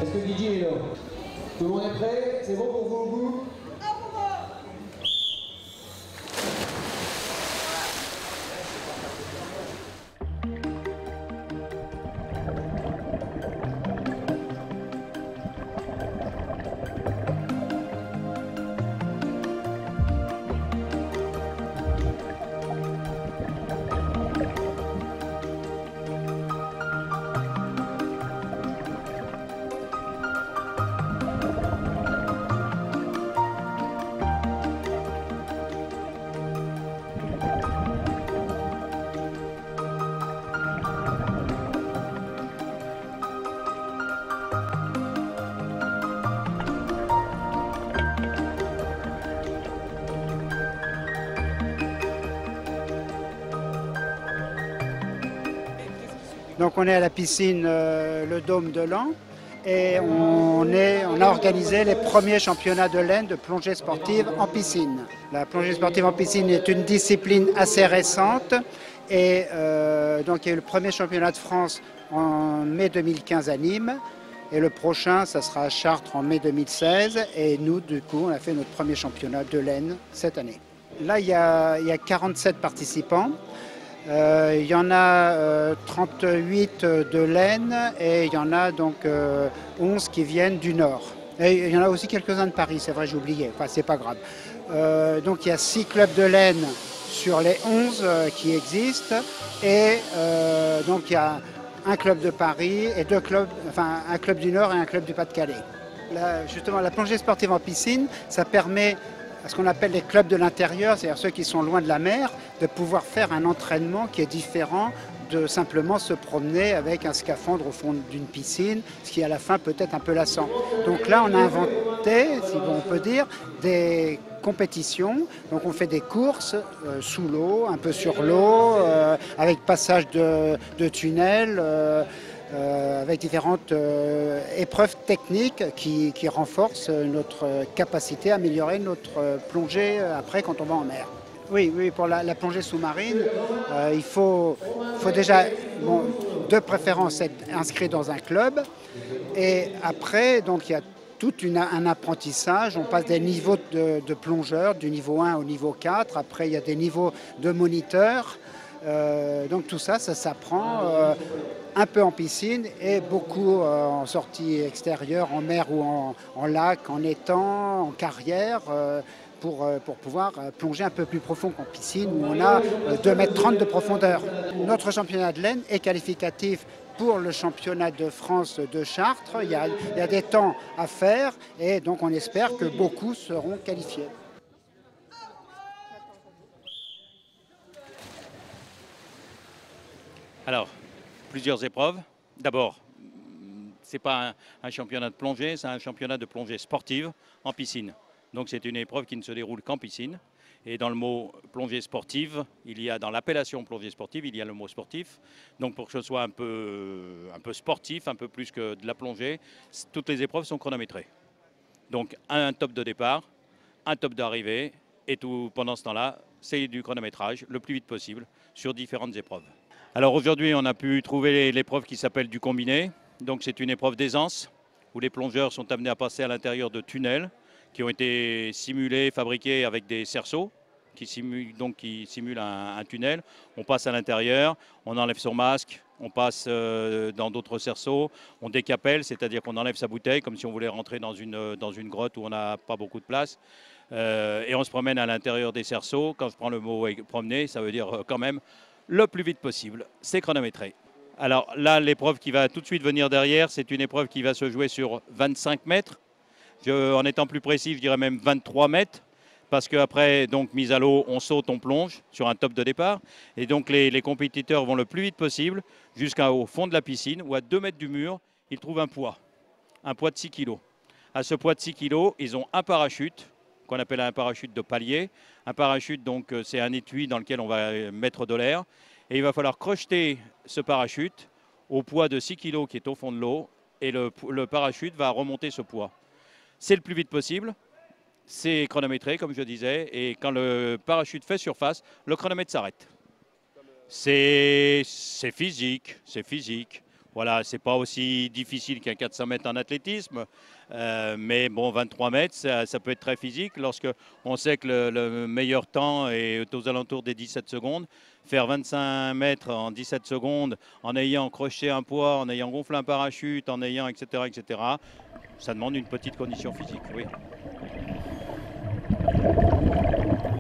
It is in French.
Est-ce que Guigui est là? Tout le monde est prêt? C'est bon pour vous au bout? Donc on est à la piscine le Dôme de Laon et on a organisé les premiers championnats de l'Aisne de plongée sportive en piscine. La plongée sportive en piscine est une discipline assez récente et donc il y a eu le premier championnat de France en mai 2015 à Nîmes et le prochain ça sera à Chartres en mai 2016 et nous du coup on a fait notre premier championnat de l'Aisne cette année. Là il y a 47 participants. Il y en a 38 de l'Aisne et il y en a donc 11 qui viennent du Nord. Et il y en a aussi quelques-uns de Paris, c'est vrai, j'ai oublié, enfin c'est pas grave. Donc il y a 6 clubs de l'Aisne sur les 11 qui existent et donc il y a un club de Paris et deux clubs, enfin un club du Nord et un club du Pas-de-Calais. Justement, la plongée sportive en piscine, ça permet à ce qu'on appelle les clubs de l'intérieur, c'est-à-dire ceux qui sont loin de la mer, de pouvoir faire un entraînement qui est différent de simplement se promener avec un scaphandre au fond d'une piscine, ce qui à la fin peut être un peu lassant. Donc là, on a inventé, si on peut dire, des compétitions. Donc on fait des courses sous l'eau, un peu sur l'eau, avec passage de tunnels, avec différentes épreuves techniques qui renforcent notre capacité à améliorer notre plongée après quand on va en mer. Oui, pour la plongée sous-marine, il faut déjà, de préférence, être inscrit dans un club. Et après, donc, il y a tout un apprentissage. On passe des niveaux de plongeurs, du niveau 1 au niveau 4. Après, il y a des niveaux de moniteurs. Donc tout ça s'apprend un peu en piscine et beaucoup en sortie extérieure, en mer ou en lac, en étang, en carrière, pour pouvoir plonger un peu plus profond qu'en piscine où on a 2,30 m de profondeur. Notre championnat de l'Aisne est qualificatif pour le championnat de France de Chartres. Il y a des temps à faire et donc on espère que beaucoup seront qualifiés. Alors, plusieurs épreuves. D'abord, ce n'est pas un championnat de plongée, c'est un championnat de plongée sportive en piscine. Donc c'est une épreuve qui ne se déroule qu'en piscine. Et dans le mot plongée sportive, dans l'appellation plongée sportive, il y a le mot sportif. Donc pour que ce soit un peu sportif, un peu plus que de la plongée, toutes les épreuves sont chronométrées. Donc un top de départ, un top d'arrivée, et tout pendant ce temps-là, c'est du chronométrage le plus vite possible sur différentes épreuves. Alors aujourd'hui, on a pu trouver l'épreuve qui s'appelle du combiné. Donc c'est une épreuve d'aisance où les plongeurs sont amenés à passer à l'intérieur de tunnels qui ont été simulés, fabriqués avec des cerceaux qui simulent un tunnel. On passe à l'intérieur, on enlève son masque, on passe dans d'autres cerceaux, on décapelle, c'est-à-dire qu'on enlève sa bouteille comme si on voulait rentrer dans une grotte où on n'a pas beaucoup de place. Et on se promène à l'intérieur des cerceaux. Quand je prends le mot promener, ça veut dire quand même le plus vite possible. C'est chronométré. Alors là, l'épreuve qui va tout de suite venir derrière, c'est une épreuve qui va se jouer sur 25 mètres. En étant plus précis, je dirais même 23 mètres. Parce qu'après, donc, mise à l'eau, on saute, on plonge sur un top de départ. Et donc, les compétiteurs vont le plus vite possible jusqu'au fond de la piscine où à 2 mètres du mur, ils trouvent un poids de 6 kg. À ce poids de 6 kg, ils ont un parachute qu'on appelle un parachute de palier. Un parachute, donc, c'est un étui dans lequel on va mettre de l'air. Et il va falloir crocheter ce parachute au poids de 6 kg qui est au fond de l'eau. Et le parachute va remonter ce poids. C'est le plus vite possible. C'est chronométré, comme je disais. Et quand le parachute fait surface, le chronomètre s'arrête. C'est physique. Voilà, c'est pas aussi difficile qu'un 400 mètres en athlétisme, mais bon, 23 mètres, ça peut être très physique. Lorsque on sait que le meilleur temps est aux alentours des 17 secondes, faire 25 mètres en 17 secondes, en ayant crocheté un poids, en ayant gonflé un parachute, en ayant etc., ça demande une petite condition physique, oui.